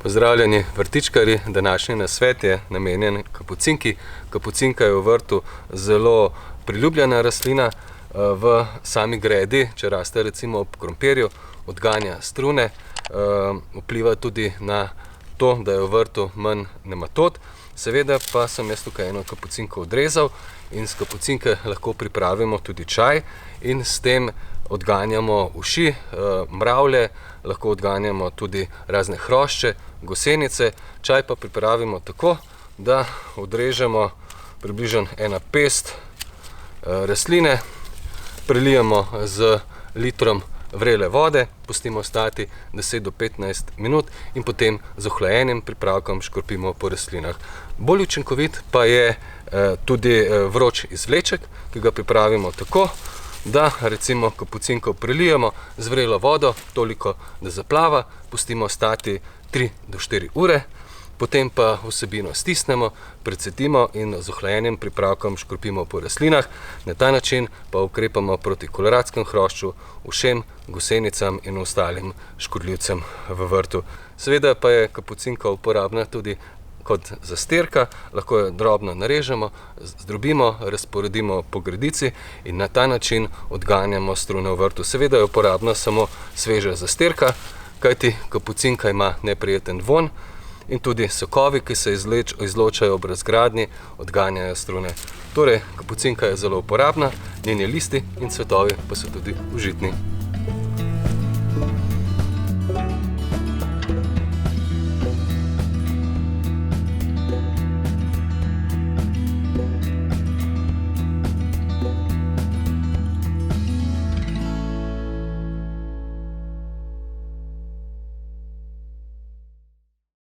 Pozdravljeni vrtičkarji, današnji nasvet je namenjen kapucinki. Kapucinka je v vrtu zelo priljubljena rastlina. V sami gredi, če raste recimo ob krompirju, odganja strune, vpliva tudi na to, da je v vrtu manj nematod. Seveda pa sem jaz tukaj eno kapucinko odrezal in z kapucinke lahko pripravimo tudi čaj in s tem odganjamo uši, mravlje, lahko odganjamo tudi razne hrošče, gosenice. Čaj pa pripravimo tako, da odrežemo približno ena pest rastline, prelijemo z litrom vrele vode, pustimo stati 10 do 15 minut in potem z ohlajenim pripravkom škropimo po rastlinah. Bolj učinkovit pa je tudi vroč izvleček, ki ga pripravimo tako, da recimo kapucinko prelijemo z vrelo vodo, toliko, da zaplava, pustimo stati 3 do 4 ure, potem pa vsebino stisnemo, precedimo in z ohlajenim pripravkom škropimo po rastlinah. Na ta način pa ukrepamo proti koloradskemu hrošču, ušem, gosenicam in ostalim škodljivcem v vrtu. Seveda pa je kapucinka uporabna tudi kot zastirka, lahko jo drobno narežemo, zdrobimo, razporedimo po gredici in na ta način odganjamo strune v vrtu. Seveda je uporabna samo sveža zastirka, kajti kapucinka ima neprijeten vonj in tudi sokovi, ki se izločajo ob razgradnji, odganjajo strune. Torej, kapucinka je zelo uporabna, njeni listi in cvetovi pa so tudi užitni.